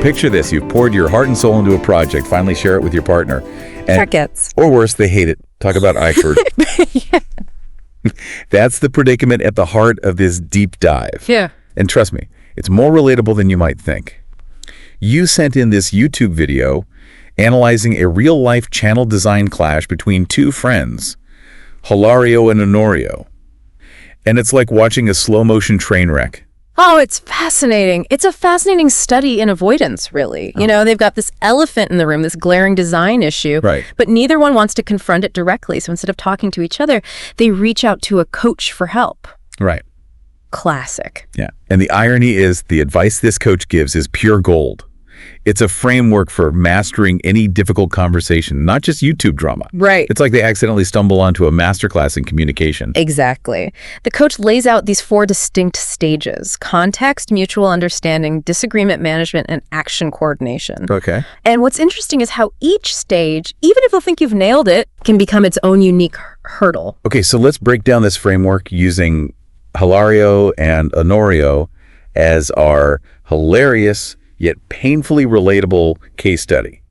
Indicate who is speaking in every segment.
Speaker 1: picture this. You've poured your heart and soul into a project, finally share it with your partner.
Speaker 2: Crickets.
Speaker 1: Or worse, they hate it. Talk about awkward.
Speaker 2: Yeah.
Speaker 1: That's the predicament at the heart of this deep dive.
Speaker 2: Yeah.
Speaker 1: And trust me, it's more relatable than you might think. You sent in this YouTube video analyzing a real-life channel design clash between two friends, Hilario and Honorio. And it's like watching a slow-motion train wreck.
Speaker 2: Oh, it's fascinating. It's a fascinating study in avoidance, really. You know, they've got this elephant in the room, this glaring design issue,
Speaker 1: Right.
Speaker 2: but neither one wants to confront it directly. So instead of talking to each other, they reach out to a coach for help.
Speaker 1: Right.
Speaker 2: Classic.
Speaker 1: Yeah. And the irony is the advice this coach gives is pure gold. It's a framework for mastering any difficult conversation, not just YouTube drama.
Speaker 2: Right.
Speaker 1: It's like they accidentally stumble onto a masterclass in communication.
Speaker 2: Exactly. The coach lays out these 4 distinct stages: context, mutual understanding, disagreement management, and action coordination.
Speaker 1: Okay.
Speaker 2: And what's interesting is how each stage, even if you'll think you've nailed it, can become its own unique hurdle.
Speaker 1: Okay, so let's break down this framework using Hilario and Honorio as our hilarious yet painfully relatable case study,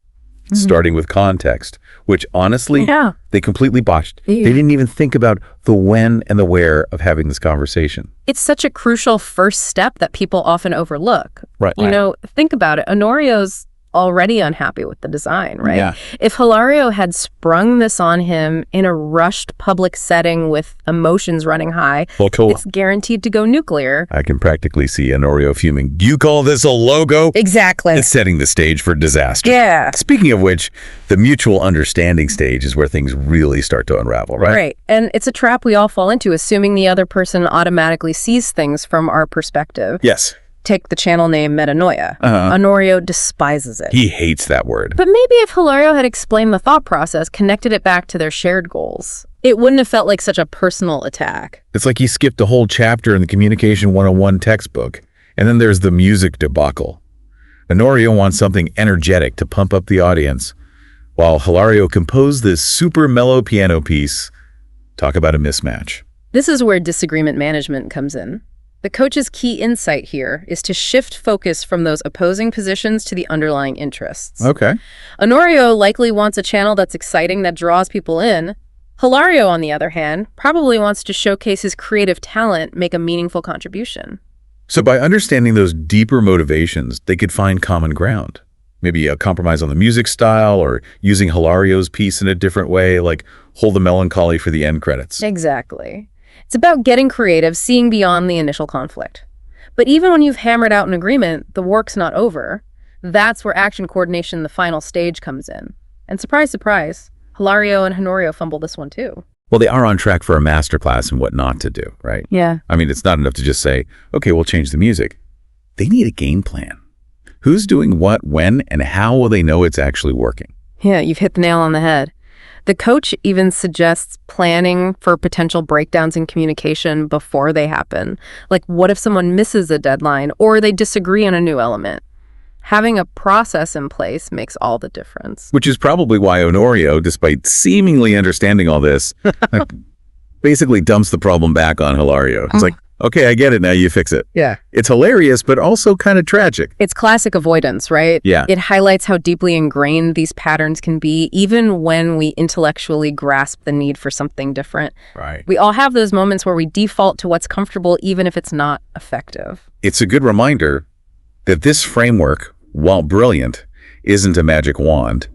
Speaker 1: starting with context, which honestly, they completely botched.
Speaker 2: Yeah.
Speaker 1: They didn't even think about the when and the where of having this conversation.
Speaker 2: It's such a crucial first step that people often overlook.
Speaker 1: Right.
Speaker 2: You know, think about it. Honorio's already unhappy with the design, right?
Speaker 1: Yeah.
Speaker 2: If Hilario had sprung this on him in a rushed public setting with emotions running high, it's guaranteed to go nuclear.
Speaker 1: I can practically see Honorio fuming. You call this a logo?
Speaker 2: Exactly.
Speaker 1: It's setting the stage for disaster.
Speaker 2: Yeah.
Speaker 1: Speaking of which, the mutual understanding stage is where things really start to unravel, right?
Speaker 2: Right. And it's a trap we all fall into, assuming the other person automatically sees things from our perspective.
Speaker 1: Yes.
Speaker 2: Take the channel name Metanoia. Honorio despises it.
Speaker 1: He hates that word.
Speaker 2: But maybe if Hilario had explained the thought process, connected it back to their shared goals, it wouldn't have felt like such a personal attack.
Speaker 1: It's like he skipped a whole chapter in the Communication 101 textbook. And then there's the music debacle. Honorio wants something energetic to pump up the audience, while Hilario composed this super mellow piano piece. Talk about a mismatch.
Speaker 2: This is where disagreement management comes in. The coach's key insight here is to shift focus from those opposing positions to the underlying interests.
Speaker 1: Okay.
Speaker 2: Honorio likely wants a channel that's exciting, that draws people in. Hilario, on the other hand, probably wants to showcase his creative talent, make a meaningful contribution.
Speaker 1: So by understanding those deeper motivations, they could find common ground. Maybe a compromise on the music style, or using Hilario's piece in a different way, like hold the melancholy for the end credits.
Speaker 2: Exactly. It's about getting creative, seeing beyond the initial conflict. But even when you've hammered out an agreement, the work's not over. That's where action coordination, the final stage, comes in. And surprise, surprise, Hilario and Honorio fumble this one too.
Speaker 1: Well, they are on track for a masterclass in what not to do, right?
Speaker 2: Yeah.
Speaker 1: I mean, it's not enough to just say, okay, we'll change the music. They need a game plan. Who's doing what, when, and how will they know it's actually working?
Speaker 2: Yeah, you've hit the nail on the head. The coach even suggests planning for potential breakdowns in communication before they happen. Like, what if someone misses a deadline or they disagree on a new element? Having a process in place makes all the difference.
Speaker 1: Which is probably why Honorio, despite seemingly understanding all this, basically dumps the problem back on Hilario. It's like, okay, I get it now, you fix it.
Speaker 2: Yeah.
Speaker 1: It's hilarious, but also kind of tragic.
Speaker 2: It's classic avoidance, right?
Speaker 1: Yeah.
Speaker 2: It highlights how deeply ingrained these patterns can be, even when we intellectually grasp the need for something different.
Speaker 1: Right.
Speaker 2: We all have those moments where we default to what's comfortable, even if it's not effective.
Speaker 1: It's a good reminder that this framework, while brilliant, isn't a magic wand.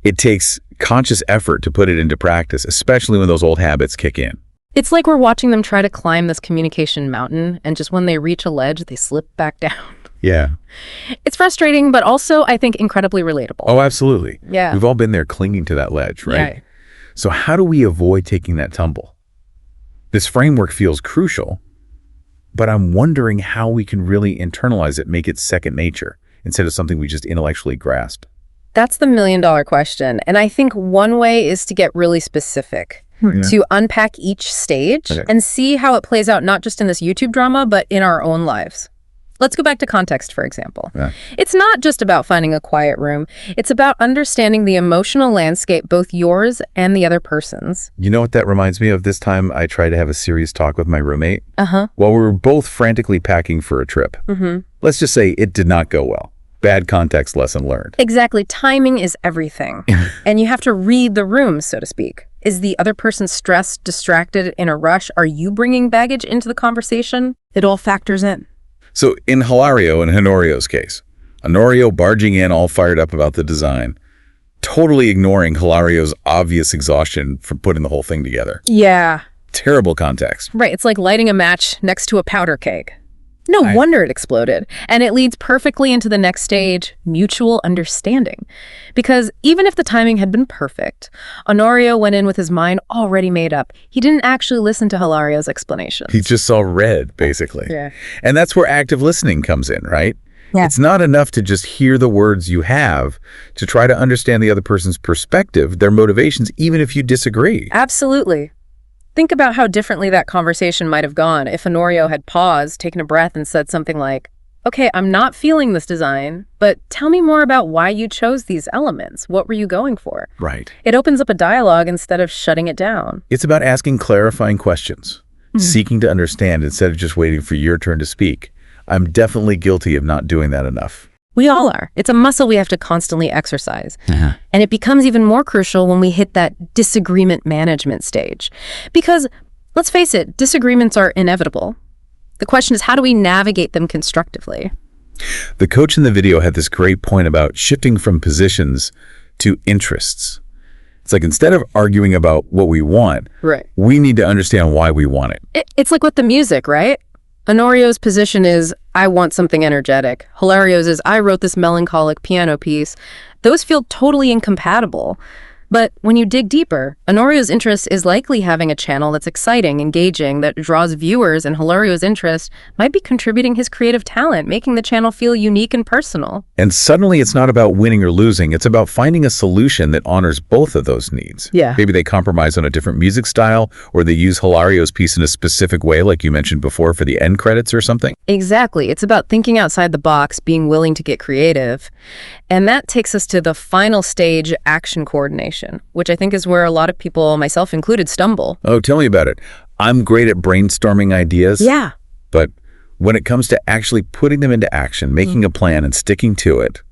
Speaker 1: It takes conscious effort to put it into practice, especially when those old habits kick in.
Speaker 2: It's like we're watching them try to climb this communication mountain, and just when they reach a ledge, they slip back down.
Speaker 1: Yeah.
Speaker 2: It's frustrating, but also, I think, incredibly relatable.
Speaker 1: Oh, absolutely.
Speaker 2: Yeah.
Speaker 1: We've all been there clinging to that ledge, right?
Speaker 2: Yeah.
Speaker 1: So how do we avoid taking that tumble? This framework feels crucial, but I'm wondering how we can really internalize it, make it second nature, instead of something we just intellectually grasp.
Speaker 2: That's the million-dollar question. And I think one way is to get really specific. To unpack each stage and see how it plays out, not just in this YouTube drama, but in our own lives. Let's go back to context, for example.
Speaker 1: Yeah.
Speaker 2: It's not just about finding a quiet room. It's about understanding the emotional landscape, both yours and the other person's.
Speaker 1: You know what that reminds me of? This time I tried to have a serious talk with my roommate.
Speaker 2: Uh-huh.
Speaker 1: While we were both frantically packing for a trip.
Speaker 2: Mm-hmm.
Speaker 1: Let's just say it did not go well. Bad context lesson learned.
Speaker 2: Exactly. Timing is everything. And you have to read the room, so to speak. Is the other person stressed, distracted, in a rush? Are you bringing baggage into the conversation? It all factors in.
Speaker 1: So in Hilario and Honorio's case, Honorio barging in all fired up about the design, totally ignoring Hilario's obvious exhaustion from putting the whole thing together.
Speaker 2: Yeah.
Speaker 1: Terrible context.
Speaker 2: Right. It's like lighting a match next to a powder keg. No wonder it exploded. And it leads perfectly into the next stage, mutual understanding. Because even if the timing had been perfect, Honorio went in with his mind already made up. He didn't actually listen to Hilario's explanation.
Speaker 1: He just saw red, basically.
Speaker 2: Yeah.
Speaker 1: And that's where active listening comes in, right?
Speaker 2: Yeah.
Speaker 1: It's not enough to just hear the words you have to try to understand the other person's perspective, their motivations, even if you disagree.
Speaker 2: Absolutely. Think about how differently that conversation might have gone if Honorio had paused, taken a breath, and said something like, okay, I'm not feeling this design, but tell me more about why you chose these elements. What were you going for?
Speaker 1: Right.
Speaker 2: It opens up a dialogue instead of shutting it down.
Speaker 1: It's about asking clarifying questions, seeking to understand instead of just waiting for your turn to speak. I'm definitely guilty of not doing that enough.
Speaker 2: We all are. It's a muscle we have to constantly exercise. And it becomes even more crucial when we hit that disagreement management stage. Because, let's face it, disagreements are inevitable. The question is, how do we navigate them constructively?
Speaker 1: The coach in the video had this great point about shifting from positions to interests. It's like instead of arguing about what we want,
Speaker 2: Right.
Speaker 1: we need to understand why we want it.
Speaker 2: It's like with the music, right? Honorio's position is, I want something energetic. Hilario's is, I wrote this melancholic piano piece. Those feel totally incompatible. But when you dig deeper, Honorio's interest is likely having a channel that's exciting, engaging, that draws viewers, and Hilario's interest might be contributing his creative talent, making the channel feel unique and personal.
Speaker 1: And suddenly it's not about winning or losing. It's about finding a solution that honors both of those needs.
Speaker 2: Yeah.
Speaker 1: Maybe they compromise on a different music style, or they use Hilario's piece in a specific way, like you mentioned before, for the end credits or something.
Speaker 2: Exactly. It's about thinking outside the box, being willing to get creative. And that takes us to the final stage, action coordination, which I think is where a lot of people, myself included, stumble.
Speaker 1: Oh, tell me about it. I'm great at brainstorming ideas.
Speaker 2: Yeah.
Speaker 1: But when it comes to actually putting them into action, making a plan and sticking to it,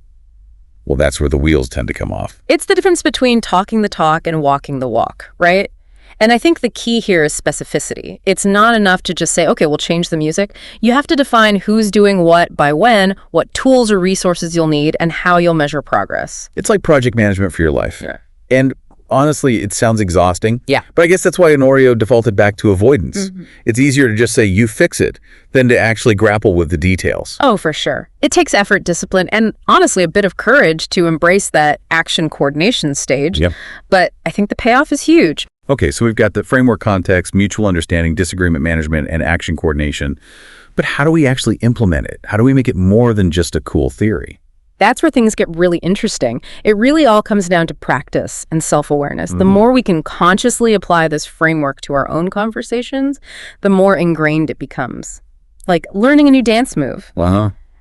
Speaker 1: well, that's where the wheels tend to come off.
Speaker 2: It's the difference between talking the talk and walking the walk, right? And I think the key here is specificity. It's not enough to just say, okay, we'll change the music. You have to define who's doing what by when, what tools or resources you'll need, and how you'll measure progress.
Speaker 1: It's like project management for your life.
Speaker 2: Yeah.
Speaker 1: And honestly, it sounds exhausting.
Speaker 2: Yeah.
Speaker 1: But I guess that's why Honorio defaulted back to avoidance. It's easier to just say, you fix it, than to actually grapple with the details.
Speaker 2: Oh, for sure. It takes effort, discipline, and honestly, a bit of courage to embrace that action coordination stage.
Speaker 1: Yep.
Speaker 2: But I think the payoff is huge.
Speaker 1: Okay, so we've got the framework context, mutual understanding, disagreement management, and action coordination. But how do we actually implement it? How do we make it more than just a cool theory?
Speaker 2: That's where things get really interesting. It really all comes down to practice and self-awareness. The more we can consciously apply this framework to our own conversations, the more ingrained it becomes. Like learning a new dance move.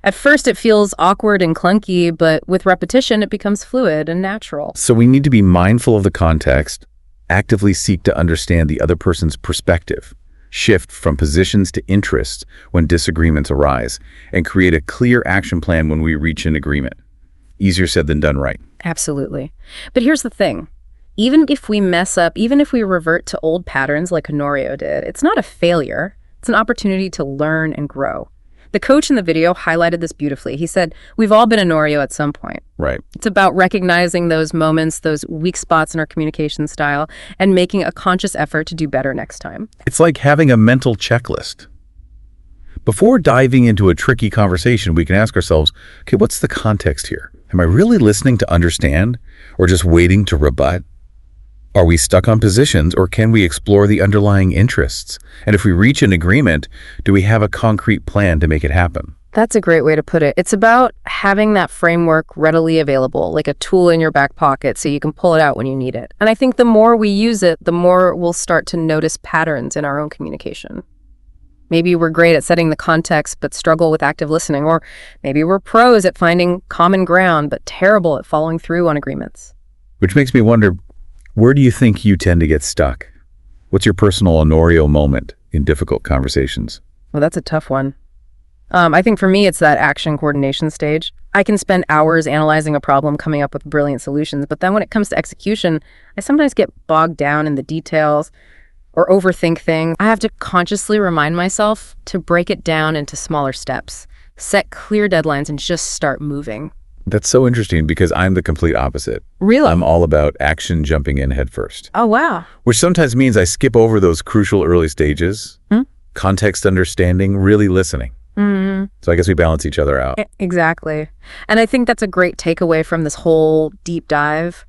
Speaker 2: At first, it feels awkward and clunky, but with repetition, it becomes fluid and natural.
Speaker 1: So we need to be mindful of the context, actively seek to understand the other person's perspective, shift from positions to interests when disagreements arise, and create a clear action plan when we reach an agreement. Easier said than done, right?
Speaker 2: Absolutely. But here's the thing. Even if we mess up, even if we revert to old patterns like Honorio did, it's not a failure. It's an opportunity to learn and grow. The coach in the video highlighted this beautifully. He said, we've all been Honorio at some point.
Speaker 1: Right.
Speaker 2: It's about recognizing those moments, those weak spots in our communication style, and making a conscious effort to do better next time.
Speaker 1: It's like having a mental checklist. Before diving into a tricky conversation, we can ask ourselves, okay, what's the context here? Am I really listening to understand or just waiting to rebut? Are we stuck on positions, or can we explore the underlying interests? And if we reach an agreement, do we have a concrete plan to make it happen?
Speaker 2: That's a great way to put it. It's about having that framework readily available, like a tool in your back pocket so you can pull it out when you need it. And I think the more we use it, the more we'll start to notice patterns in our own communication. Maybe we're great at setting the context but struggle with active listening, or maybe we're pros at finding common ground but terrible at following through on agreements.
Speaker 1: Which makes me wonder, where do you think you tend to get stuck? What's your personal Honorio moment in difficult conversations?
Speaker 2: Well, that's a tough one. I think for me, it's that action coordination stage. I can spend hours analyzing a problem, coming up with brilliant solutions, but then when it comes to execution, I sometimes get bogged down in the details or overthink things. I have to consciously remind myself to break it down into smaller steps, set clear deadlines, and just start moving.
Speaker 1: That's so interesting because I'm the complete opposite.
Speaker 2: Really?
Speaker 1: I'm all about action jumping in head first,
Speaker 2: Oh, wow.
Speaker 1: which sometimes means I skip over those crucial early stages, context understanding, really listening. So I guess we balance each other out.
Speaker 2: Exactly. And I think that's a great takeaway from this whole deep dive.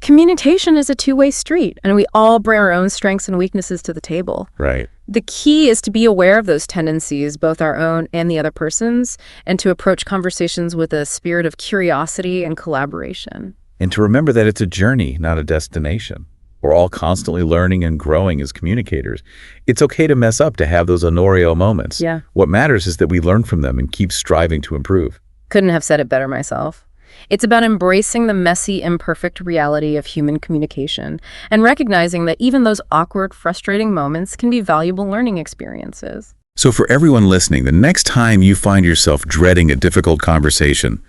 Speaker 2: Communication is a two-way street, and we all bring our own strengths and weaknesses to the table.
Speaker 1: Right.
Speaker 2: The key is to be aware of those tendencies, both our own and the other person's, and to approach conversations with a spirit of curiosity and collaboration.
Speaker 1: And to remember that it's a journey, not a destination. We're all constantly learning and growing as communicators. It's okay to mess up, to have those Honorio moments.
Speaker 2: Yeah.
Speaker 1: What matters is that we learn from them and keep striving to improve.
Speaker 2: Couldn't have said it better myself. It's about embracing the messy, imperfect reality of human communication and recognizing that even those awkward, frustrating moments can be valuable learning experiences.
Speaker 1: So for everyone listening, the next time you find yourself dreading a difficult conversation,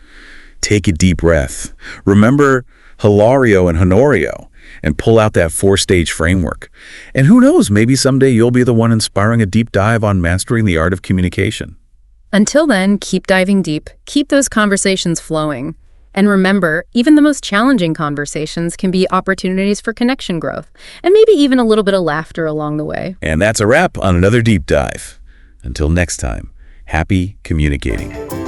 Speaker 1: take a deep breath. Remember Hilario and Honorio, and pull out that 4-stage framework. And who knows, maybe someday you'll be the one inspiring a deep dive on mastering the art of communication.
Speaker 2: Until then, keep diving deep, keep those conversations flowing. And remember, even the most challenging conversations can be opportunities for connection growth, and maybe even a little bit of laughter along the way.
Speaker 1: And that's a wrap on another deep dive. Until next time, happy communicating.